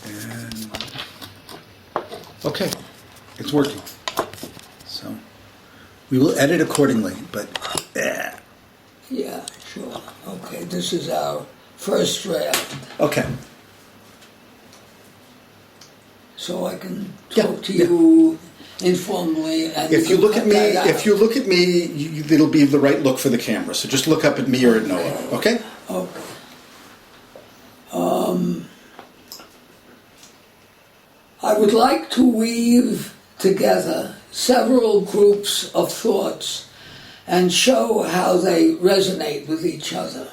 And okay, it's working. So we will edit accordingly, but Yeah, sure. Okay, this is our first draft, okay. so I can Yeah, talk to you informally. And If you look at cut me, that out. if you look at me, it'll be the right look for the camera. So just look up at me or at Noah. Okay? Okay. I would like to weave together several groups of thoughts and show how they resonate with each other.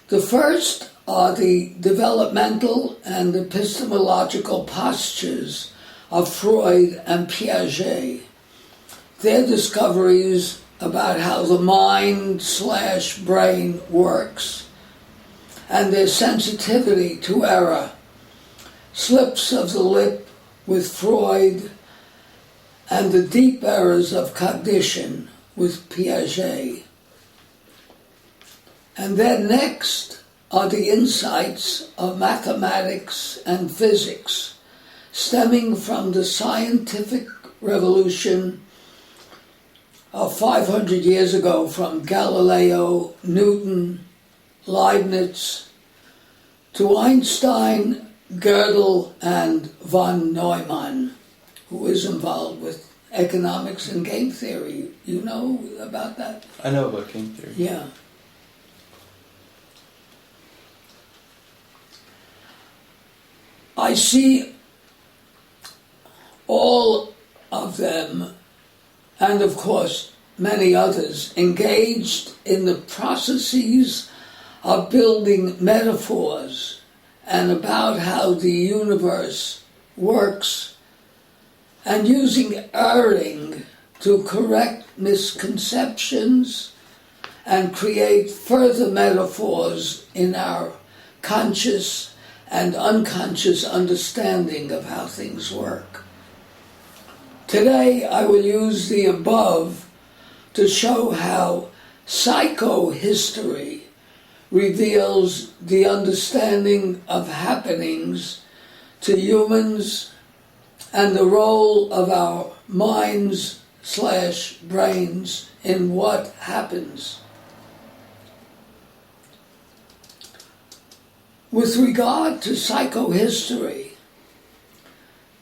The first are the developmental and epistemological postures of Freud and Piaget, their discoveries about how the mind/brain works, and their sensitivity to error, slips of the lip with Freud, and the deep errors of cognition with Piaget. And then next are the insights of mathematics and physics, stemming from the scientific revolution of 500 years ago from Galileo, Newton, Leibniz, to Einstein, Gödel, and von Neumann, who is involved with economics and game theory. You know about that? I know about game theory. Yeah. I see all of them, and of course many others, engaged in the processes of building metaphors and about how the universe works, and using erring to correct misconceptions and create further metaphors in our conscious and unconscious understanding of how things work. Today I will use the above to show how psychohistory reveals the understanding of happenings to humans and the role of our minds/brains in what happens. With regard to psychohistory,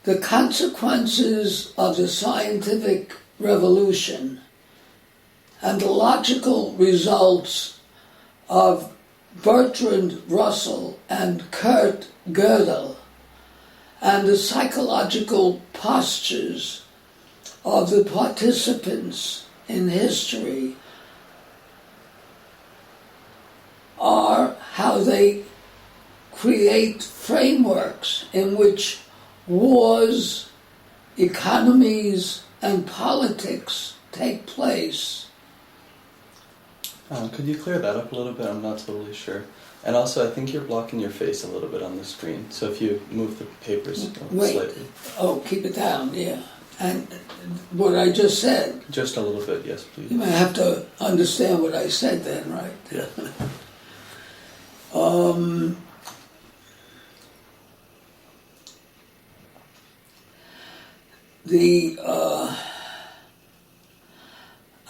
the consequences of the scientific revolution and the logical results of Bertrand Russell and Kurt Gödel, and the psychological postures of the participants in history are how they create frameworks in which wars, economies, and politics take place. Could you clear that up a little bit? I'm not totally sure. And also, I think you're blocking your face a little bit on the screen. So if you move the papers slightly. Oh, keep it down, yeah. And what I just said, Just a little bit, yes, please. you might have to understand what I said then, right? Yeah.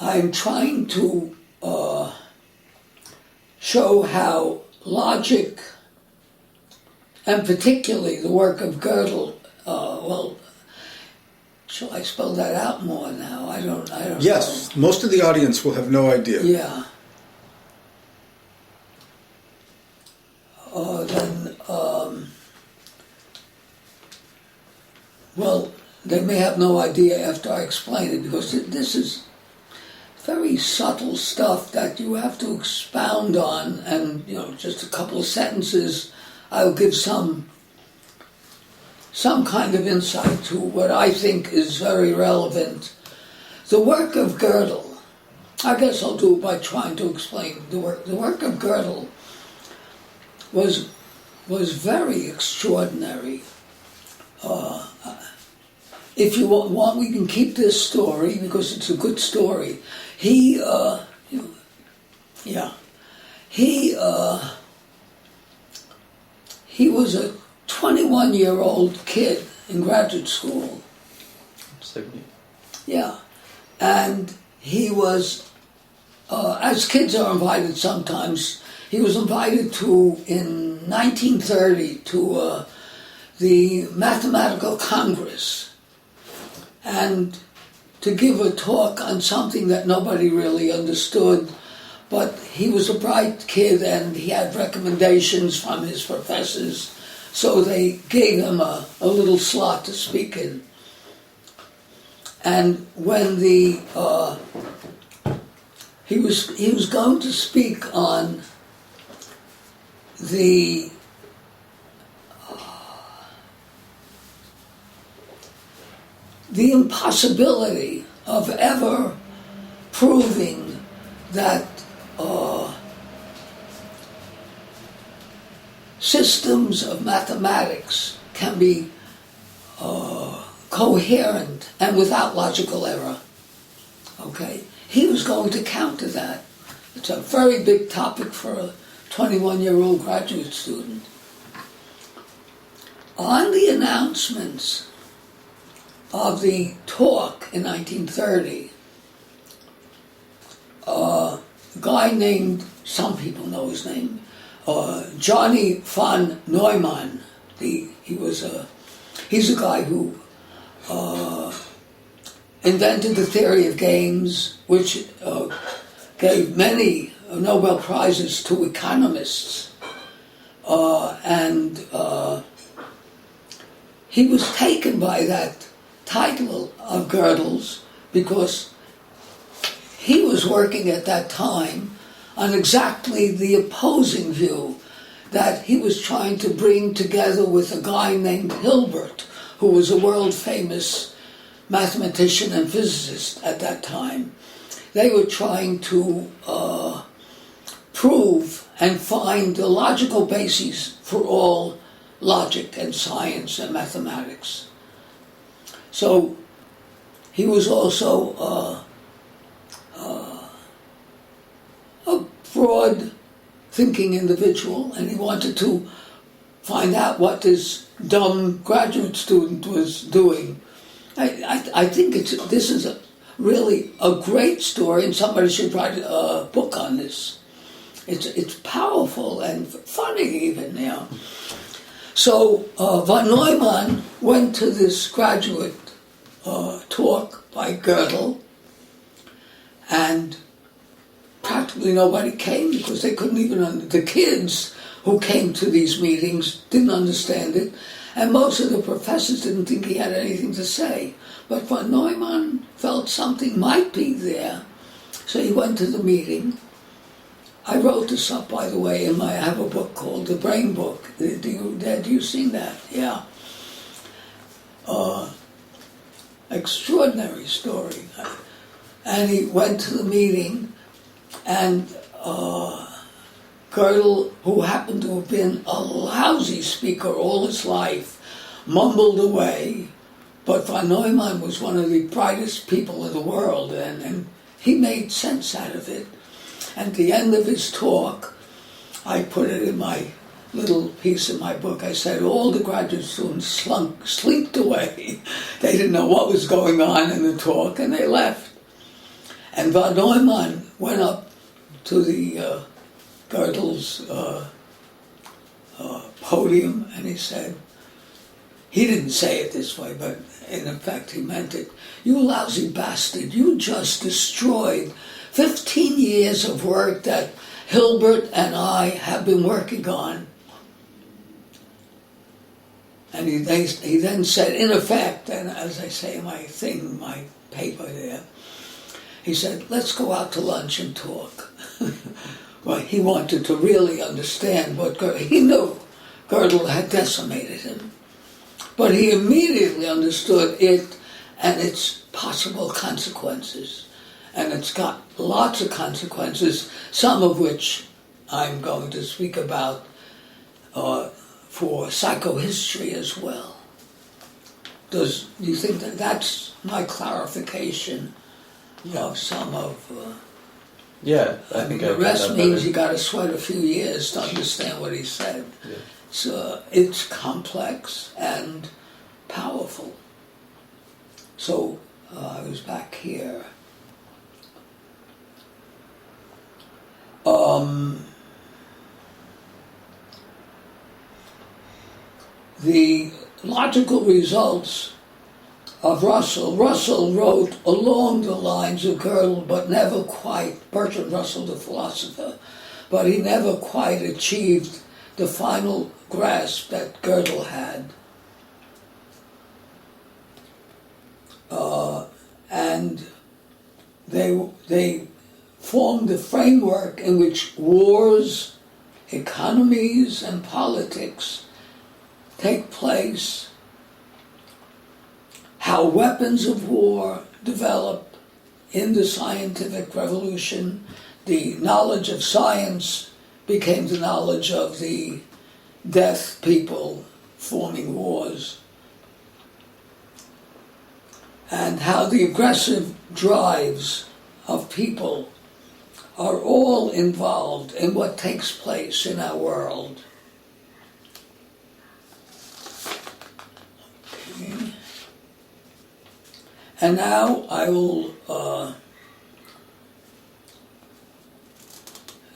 I'm trying to show how logic, and particularly the work of Gödel, shall I spell that out more now? I don't Yes, most of the audience will have no idea. know. Yeah. Well, they may have no idea after I explain it, because this is very subtle stuff that you have to expound on, and just a couple of sentences I'll give some kind of insight to what I think is very relevant. The work of Gödel, I guess I'll do it by trying to explain the work. The work of Gödel was very extraordinary. If you want, we can keep this story because it's a good story. He was 21-year-old kid in graduate school. Just like me. Yeah. And he was, as kids are invited sometimes, he was invited to, in 1930, to the Mathematical Congress, and to give a talk on something that nobody really understood. But he was a bright kid and he had recommendations from his professors, so they gave him a little slot to speak in. And when he was going to speak on the impossibility of ever proving that systems of mathematics can be coherent and without logical error. Okay? He was going to counter that. It's a very big topic for a 21-year-old graduate student. On the announcements of the talk in 1930, a guy named, some people know his name, Johnny von Neumann. He's a guy who invented the theory of games, which gave many Nobel Prizes to economists. And he was taken by that title of Gödel's because he was working at that time on exactly the opposing view that he was trying to bring together with a guy named Hilbert, who was a world-famous mathematician and physicist at that time. They were trying to prove and find the logical basis for all logic and science and mathematics. So he was also a broad-thinking individual, and he wanted to find out what this dumb graduate student was doing. I think this is really a great story, and somebody should write a book on this. It's powerful and funny even, yeah. So von Neumann went to this graduate talk by Gödel, and practically nobody came because they couldn't even, the kids who came to these meetings didn't understand it, and most of the professors didn't think he had anything to say. But von Neumann felt something might be there, so he went to the meeting. I wrote this up, by the way, I have a book called The Brain Book. Do you see that? Yeah. Extraordinary story. And he went to the meeting, and Gödel, who happened to have been a lousy speaker all his life, mumbled away, but von Neumann was one of the brightest people in the world, and he made sense out of it. At the end of his talk, I put it in my little piece in my book. I said all the graduate students slinked away. They didn't know what was going on in the talk, and they left. And von Neumann went up to the Gödel's podium, and he said, he didn't say it this way, but in effect he meant it, "You lousy bastard, you just destroyed 15 years of work that Hilbert and I have been working on." And he then said, in effect, and as I say in my paper there, he said, "Let's go out to lunch and talk." Well, he wanted to really understand what he knew Gödel had decimated him. But he immediately understood it and its possible consequences. And it's got lots of consequences, some of which I'm going to speak about for psychohistory as well. Do you think that's my clarification of some of... Yeah, I mean, the rest means you got to sweat a few years to understand what he said. Yeah. it's complex and powerful. So I was back here. The logical results of Russell wrote along the lines of Gödel, but never quite, Bertrand Russell, the philosopher, but he never quite achieved the final grasp that Gödel had. And they formed the framework in which wars, economies, and politics take place, how weapons of war develop in the scientific revolution. The knowledge of science became the knowledge of the deaf people forming wars, and how the aggressive drives of people are all involved in what takes place in our world. Okay. And now I will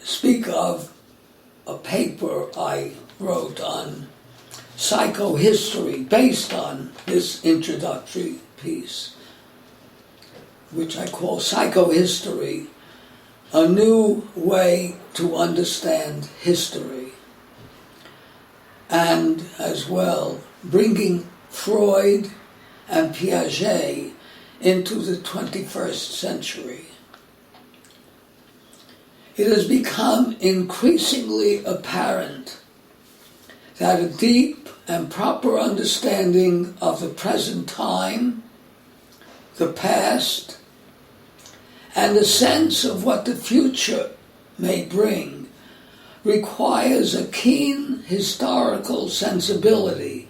speak of a paper I wrote on psychohistory based on this introductory piece, which I call Psychohistory, a New Way to Understand History, and as well bringing Freud and Piaget into the 21st century. It has become increasingly apparent that a deep and proper understanding of the present time, the past, and a sense of what the future may bring requires a keen historical sensibility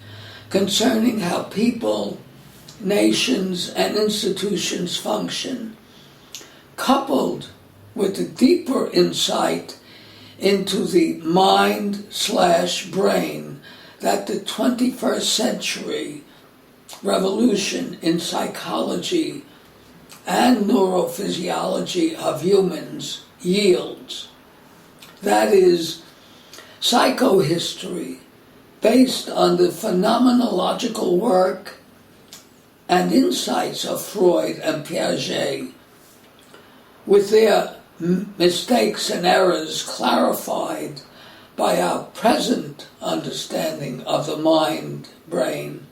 concerning how people, nations, and institutions function, coupled with a deeper insight into the mind/brain that the 21st century revolution in psychology and neurophysiology of humans yields. That is, psychohistory based on the phenomenological work and insights of Freud and Piaget, with their mistakes and errors clarified by our present understanding of the mind-brain,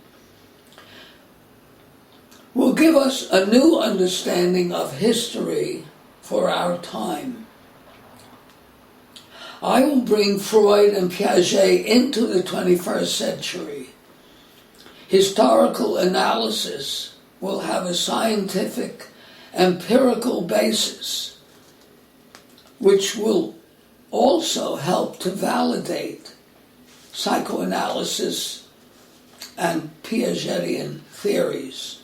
will give us a new understanding of history for our time. I will bring Freud and Piaget into the 21st century. Historical analysis will have a scientific, empirical basis, which will also help to validate psychoanalysis and Piagetian theories.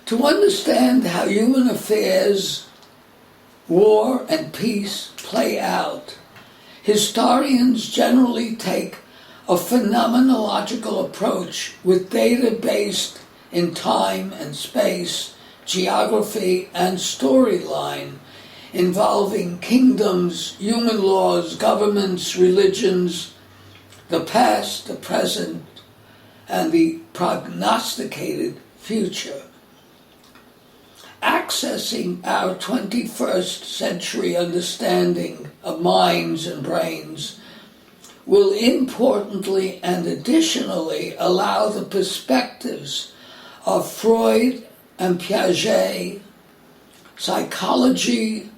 To understand how human affairs, war and peace play out, historians generally take a phenomenological approach with data based in time and space, geography and storyline, involving kingdoms, human laws, governments, religions, the past, the present, and the prognosticated future. Accessing our 21st century understanding of minds and brains will importantly and additionally allow the perspectives of Freud and Piaget, psychology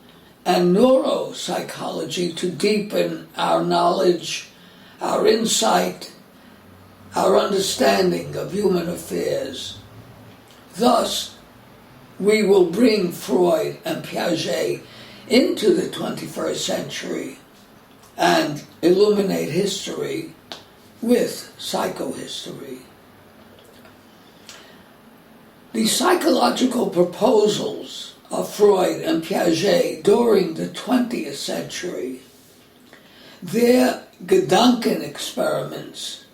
and neuropsychology to deepen our knowledge, our insight, our understanding of human affairs. Thus, we will bring Freud and Piaget into the 21st century and illuminate history with psychohistory. The psychological proposals of Freud and Piaget during the 20th century their Gedanken experiments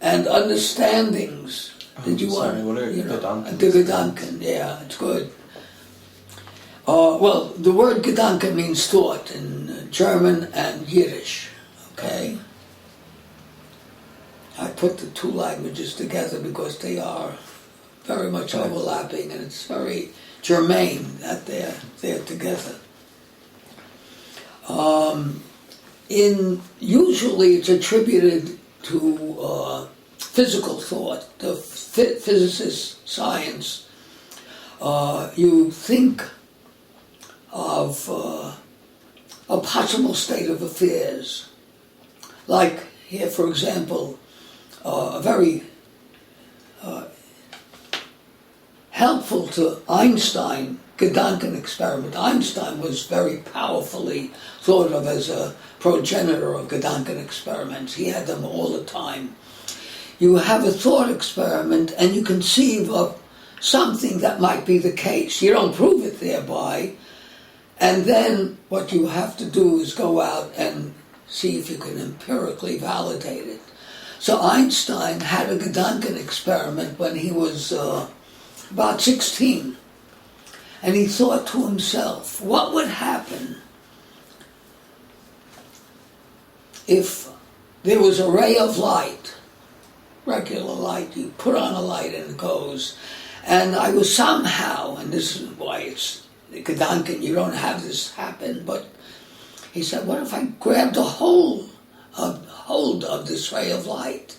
and understandings. Did you sorry, want? what are you know, Gedanken? The Gedanken, yeah, it's good. Well, the word Gedanken means thought in German and Yiddish. Okay. I put the two languages together because they are very much overlapping, and it's very germane that they're together. Usually it's attributed to physical thought, the physicist science. You think of a possible state of affairs, like here, for example, a very helpful to Einstein Gedanken experiment. Einstein was very powerfully thought of as a progenitor of Gedanken experiments. He had them all the time. You have a thought experiment and you conceive of something that might be the case. You don't prove it thereby. And then what you have to do is go out and see if you can empirically validate it. So Einstein had a Gedanken experiment when he was about 16. And he thought to himself, what would happen if there was a ray of light, regular light, you put on a light and it goes, and I was somehow, and this is why it's Gedanken, you don't have this happen, but he said, what if I grabbed a hold of this ray of light?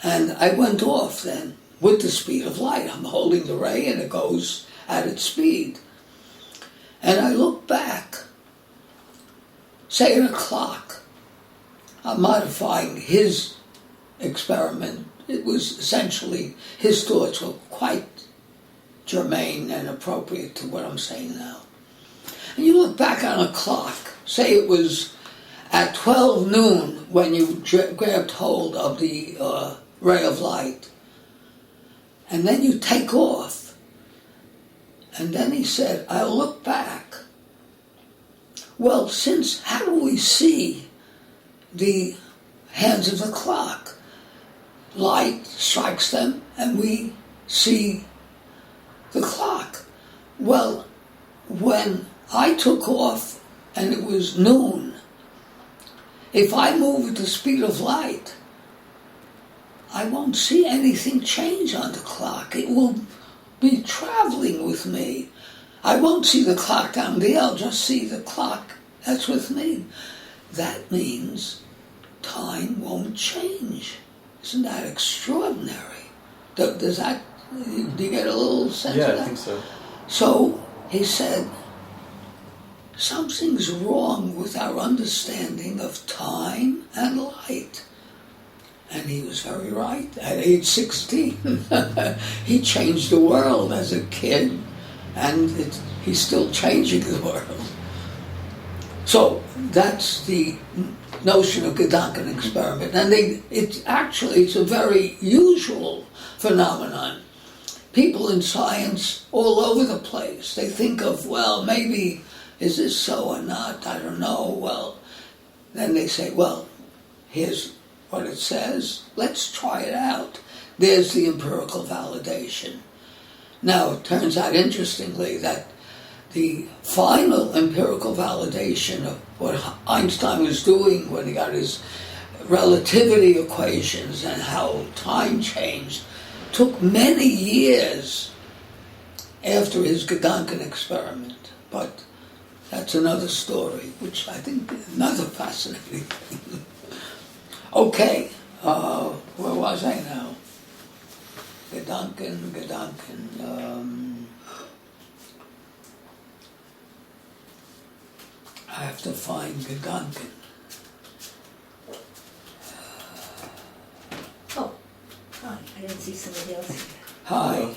And I went off then with the speed of light. I'm holding the ray and it goes at its speed. And I look back, say at a clock. I'm modifying his experiment. It was essentially, his thoughts were quite germane and appropriate to what I'm saying now. And you look back on a clock, say it was at 12 noon when you grabbed hold of the ray of light. And then you take off. And then he said, I'll look back. Well, how do we see the hands of the clock? Light strikes them and we see the clock. Well, when I took off and it was noon, if I move at the speed of light, I won't see anything change on the clock. It will be traveling with me. I won't see the clock down there, I'll just see the clock that's with me. That means time won't change. Isn't that extraordinary? Do you get a little sense of that? Yeah, I think so. So he said, something's wrong with our understanding of time and light. And he was very right. At age 16, he changed the world as a kid, and he's still changing the world. So that's the notion of Gedanken experiment. And it's a very usual phenomenon. People in science all over the place, they think of, well, maybe, is this so or not? I don't know. Well, then they say, well, here's what it says, let's try it out. There's the empirical validation. Now, it turns out, interestingly, that the final empirical validation of what Einstein was doing when he got his relativity equations and how time changed took many years after his Gedanken experiment. But that's another story, which I think is another fascinating thing. Okay, where was I now? Gedanken. I have to find Gedanken. Oh, hi. I didn't see somebody else here. Hi.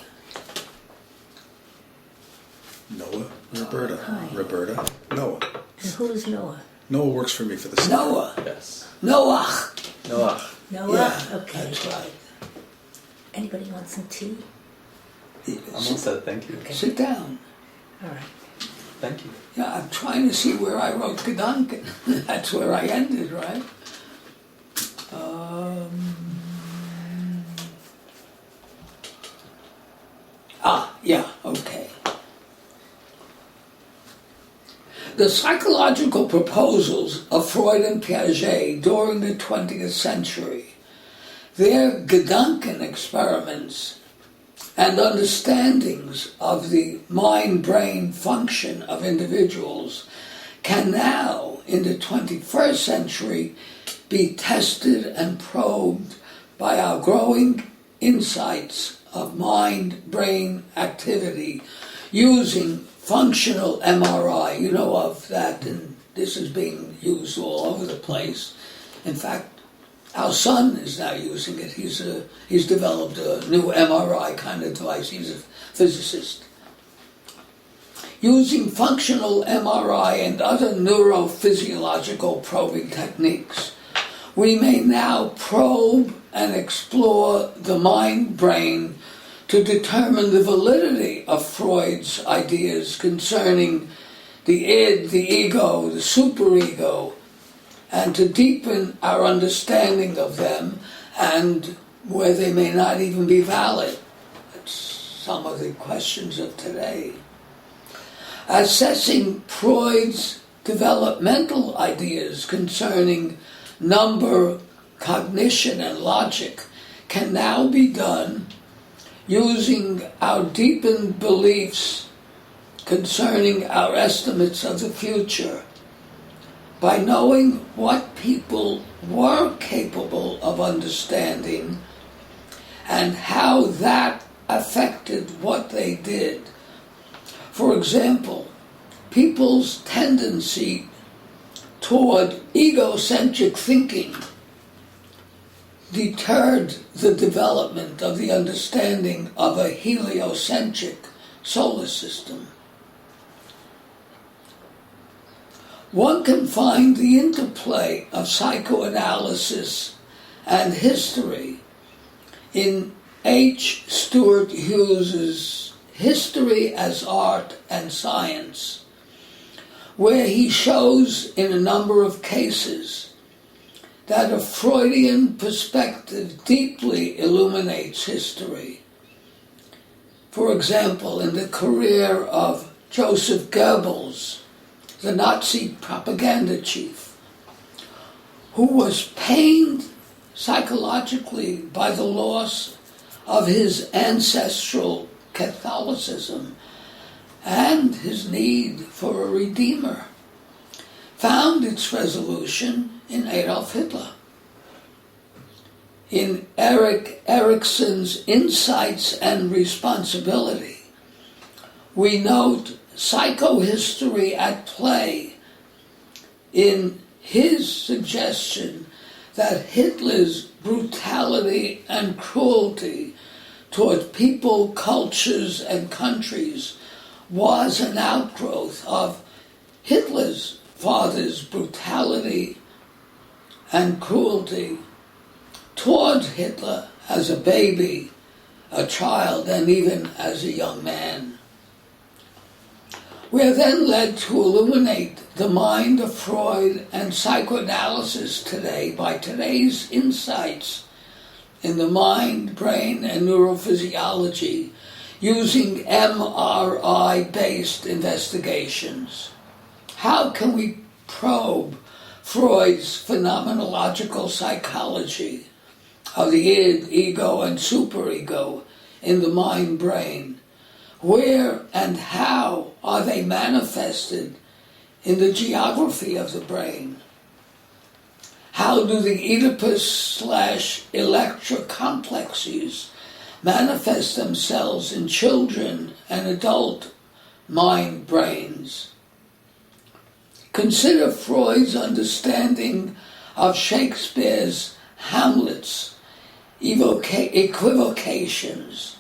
Noah, Roberta. Hi. Roberta, Noah. And who is Noah? Noah works for me for the summer. Noah. Yes. Noah. Noah. Noah? Yeah, Okay. that's right. Anybody want some tea? I'm all set, thank you. Okay. Sit down. All right. Thank you. Yeah, I'm trying to see where I wrote Gedanken. That's where I ended, right? Yeah, okay. The psychological proposals of Freud and Piaget during the 20th century, their Gedanken experiments and understandings of the mind-brain function of individuals can now, in the 21st century, be tested and probed by our growing insights of mind-brain activity using functional MRI. You know of that, and this is being used all over the place. In fact, our son is now using it. He's developed a new MRI kind of device. He's a physicist. Using functional MRI and other neurophysiological probing techniques, we may now probe and explore the mind-brain to determine the validity of Freud's ideas concerning the id, the ego, the superego, and to deepen our understanding of them and where they may not even be valid. That's some of the questions of today. Assessing Freud's developmental ideas concerning number, cognition, and logic can now be done using our deepened beliefs concerning our estimates of the future. By knowing what people were capable of understanding and how that affected what they did. For example, people's tendency toward egocentric thinking deterred the development of the understanding of a heliocentric solar system. One can find the interplay of psychoanalysis and history in H. Stuart Hughes's History as Art and Science, where he shows in a number of cases that a Freudian perspective deeply illuminates history. For example, in the career of Joseph Goebbels, the Nazi propaganda chief, who was pained psychologically by the loss of his ancestral Catholicism and his need for a redeemer, found its resolution in Adolf Hitler. In Erik Erikson's Insights and Responsibility, we note psychohistory at play in his suggestion that Hitler's brutality and cruelty toward people, cultures, and countries was an outgrowth of Hitler's father's brutality and cruelty toward Hitler as a baby, a child, and even as a young man. We are then led to illuminate the mind of Freud and psychoanalysis today by today's insights in the mind, brain, and neurophysiology using MRI-based investigations. How can we probe Freud's phenomenological psychology of the id, ego, and superego in the mind-brain? Where and how are they manifested in the geography of the brain? How do the Oedipus/Electra complexes manifest themselves in children and adult mind brains? Consider Freud's understanding of Shakespeare's Hamlet's equivocations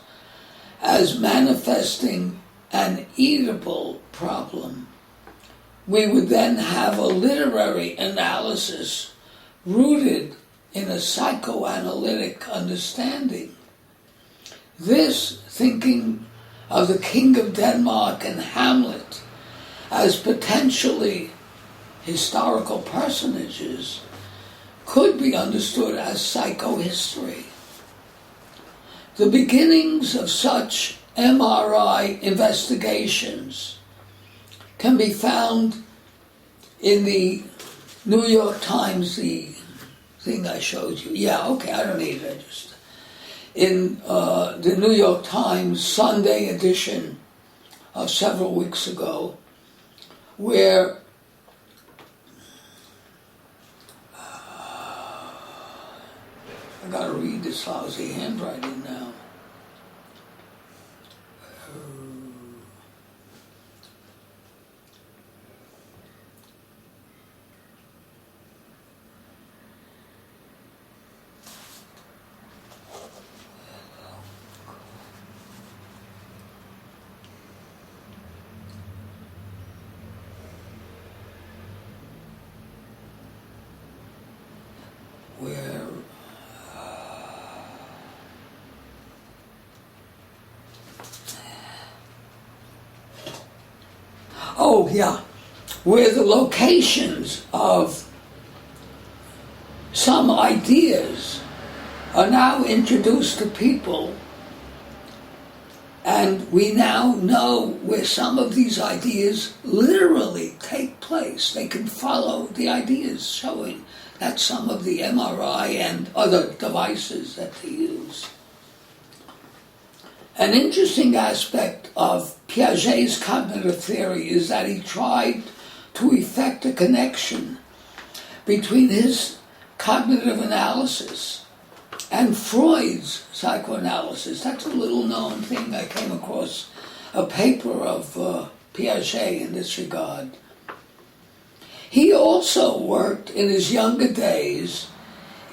as manifesting an Oedipal problem. We would then have a literary analysis rooted in a psychoanalytic understanding. This thinking of the King of Denmark and Hamlet as potentially historical personages could be understood as psychohistory. The beginnings of such MRI investigations can be found in the New York Times, the thing I showed you. Yeah, okay, I don't need it. Just in the New York Times Sunday edition of several weeks ago, where I gotta read this lousy handwriting now. Where oh yeah, where the locations of some ideas are now introduced to people, and we now know where some of these ideas literally take place. They can follow the ideas, showing that some of the MRI and other devices that they use. An interesting aspect of Piaget's cognitive theory is that he tried to effect a connection between his cognitive analysis and Freud's psychoanalysis. That's a little known thing. I came across a paper of Piaget in this regard. He also worked in his younger days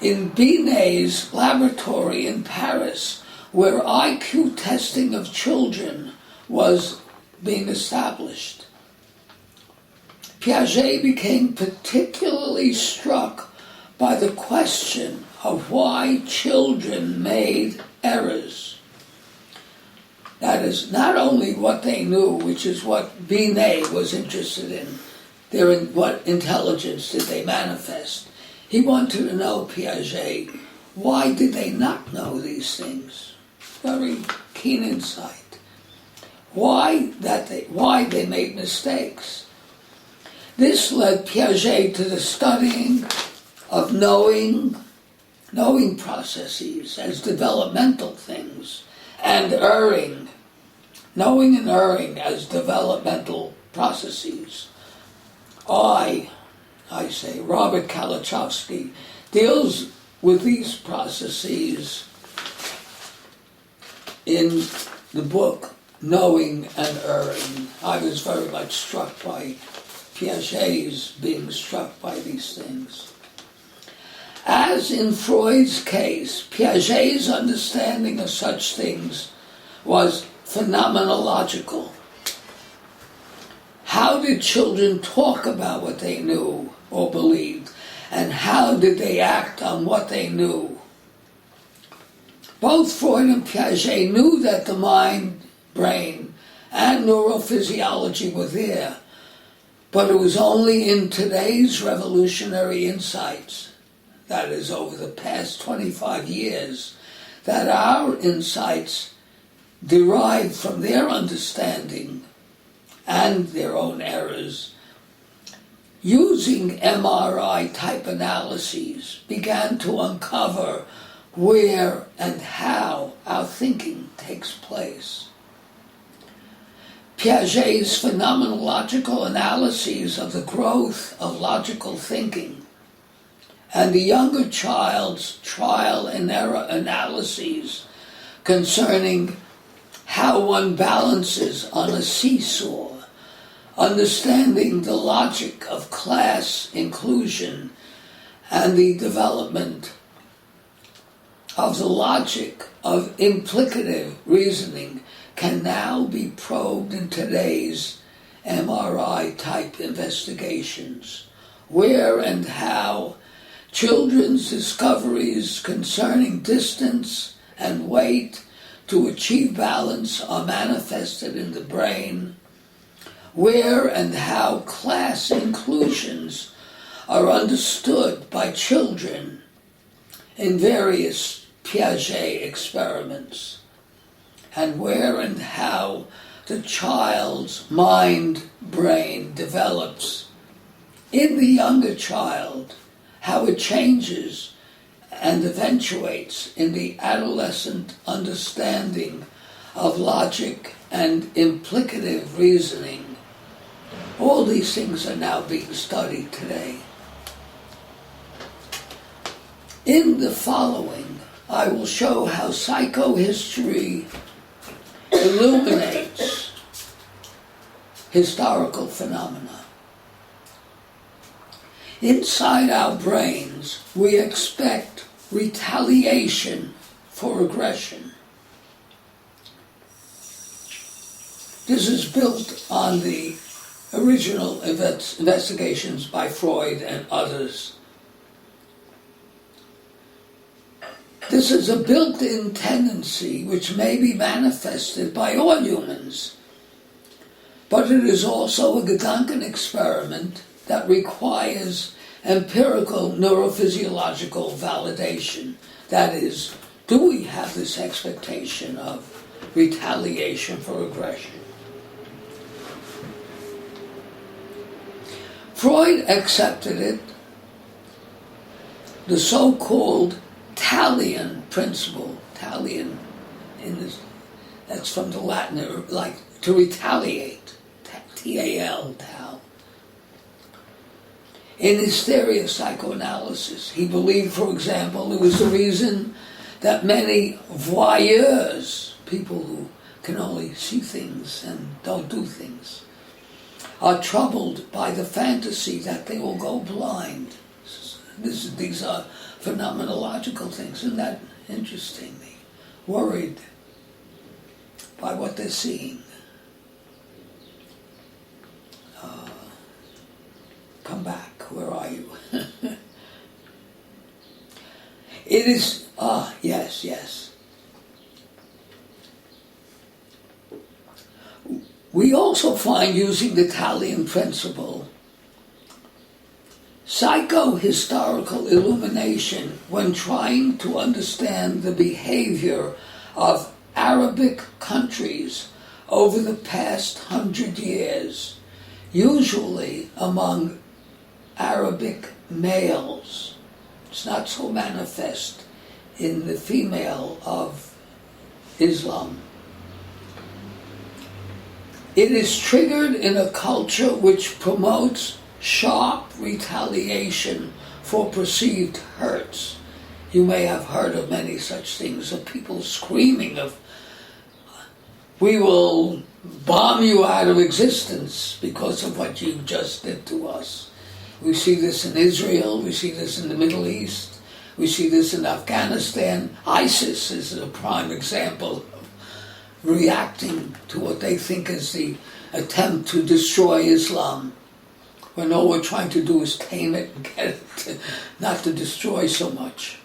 in Binet's laboratory in Paris, where IQ testing of children was being established. Piaget became particularly struck by the question of why children made errors. That is, not only what they knew, which is what Binet was interested in, what intelligence did they manifest. He wanted to know, Piaget, why did they not know these things? Very keen insight. Why they made mistakes. This led Piaget to the studying of knowing processes as developmental things, and erring, knowing and erring as developmental processes. I say, Robert Kalachowski deals with these processes in the book Knowing and Erring. I was very much struck by Piaget's being struck by these things. As in Freud's case, Piaget's understanding of such things was phenomenological. How did children talk about what they knew or believed? And how did they act on what they knew? Both Freud and Piaget knew that the mind, brain, and neurophysiology were there, but it was only in today's revolutionary insights, that is over the past 25 years, that our insights derived from their understanding and their own errors, using MRI type analyses, began to uncover where and how our thinking takes place. Piaget's phenomenological analyses of the growth of logical thinking and the younger child's trial and error analyses concerning how one balances on a seesaw, understanding the logic of class inclusion and the development of the logic of implicative reasoning can now be probed in today's MRI-type investigations, where and how children's discoveries concerning distance and weight to achieve balance are manifested in the brain, where and how class inclusions are understood by children in various Piaget experiments, and where and how the child's brain develops in the younger child, how it changes and eventuates in the adolescent understanding of logic and implicative reasoning. All these things are now being studied today. In the following, I will show how psychohistory illuminates historical phenomena. Inside our brains, we expect retaliation for aggression. This is built on the original investigations by Freud and others. This is a built-in tendency which may be manifested by all humans, but it is also a Gedanken experiment that requires empirical neurophysiological validation. That is, do we have this expectation of retaliation for aggression? Freud accepted it, the so-called Talion principle. Talion, that's from the Latin, like to retaliate, T-A-L, tal. In his theory of psychoanalysis, he believed, for example, it was the reason that many voyeurs, people who can only see things and don't do things, are troubled by the fantasy that they will go blind. These are phenomenological things. Isn't that interesting? They're worried by what they're seeing. Come back. Where are you? It is, yes. We also find, using the Talion principle, psychohistorical illumination when trying to understand the behavior of Arabic countries over the past 100 years, usually among Arabic males. It's not so manifest in the female of Islam. It is triggered in a culture which promotes sharp retaliation for perceived hurts. You may have heard of many such things, of people screaming of, we will bomb you out of existence because of what you just did to us. We see this in Israel, we see this in the Middle East, we see this in Afghanistan. ISIS is a prime example of reacting to what they think is the attempt to destroy Islam, when all we're trying to do is tame it and get it not to destroy so much.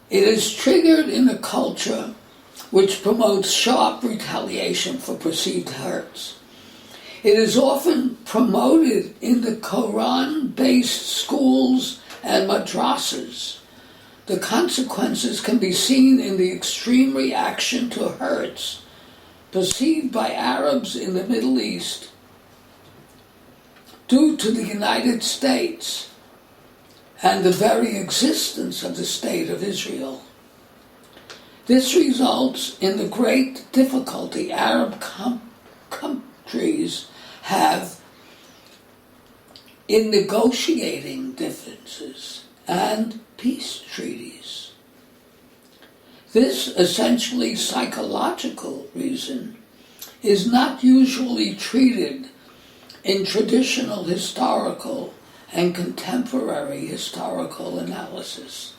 It is triggered in a culture which promotes sharp retaliation for perceived hurts. It is often promoted in the Quran-based schools and madrasas. The consequences can be seen in the extreme reaction to hurts perceived by Arabs in the Middle East due to the United States and the very existence of the State of Israel. This results in the great difficulty Arab countries have in negotiating differences and peace treaties. This essentially psychological reason is not usually treated in traditional historical and contemporary historical analysis.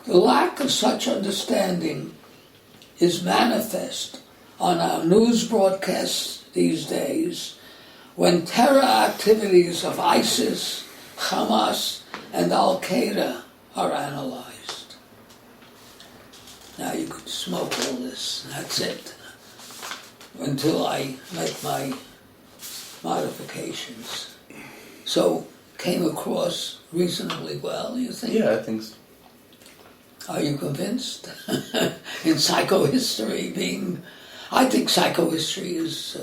The lack of such understanding is manifest on our news broadcasts these days when terror activities of ISIS, Hamas, and Al-Qaeda are analyzed. Now you could smoke all this, that's it. until I make my modifications. So, came across reasonably well, you think? Yeah, I think so. Are you convinced? In psychohistory being... I think psychohistory is...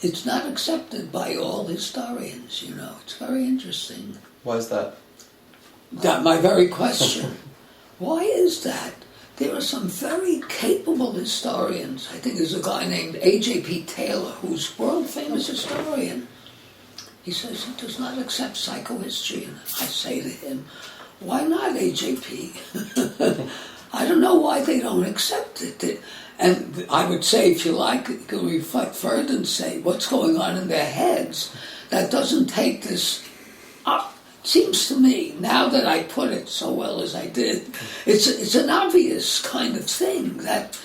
it's not accepted by all historians, you know. It's very interesting. Why is that? That my very question. Why is that? There are some very capable historians. I think there's a guy named A.J.P. Taylor, who's world-famous historian. He says he does not accept psychohistory. And I say to him, why not, A.J.P.? I don't know why they don't accept it. And I would say, if you like, you can reflect further and say, what's going on in their heads that doesn't take this up? Seems to me, now that I put it so well as I did, it's an obvious kind of thing that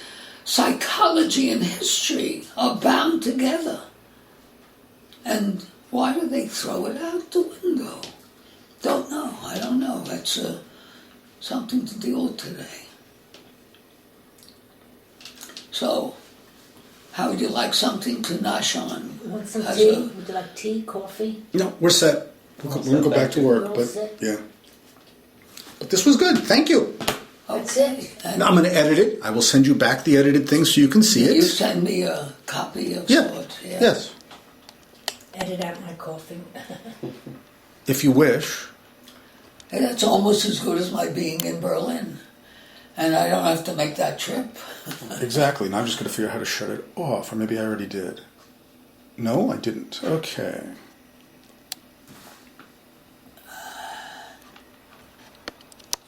psychology and history are bound together. And why do they throw it out the window? Don't know. I don't know. That's something to deal with today. So, how would you like something to nosh on? Want some As tea? a- Would you like tea, coffee? No, we're set. We're All going to set, go back thank to you. work, All but set. yeah. But this was good. Thank you. That's Okay. it. And Now I'm going to edit it. I will send you back the edited thing so you can see you it. send me a copy of Yeah. sorts. Yeah. Yes, Edit out my coughing. if you wish. And that's almost as good as my being in Berlin. And I don't have to make that trip. Exactly. And I'm just going to figure out how to shut it off, or maybe I already did. No, I didn't. Okay.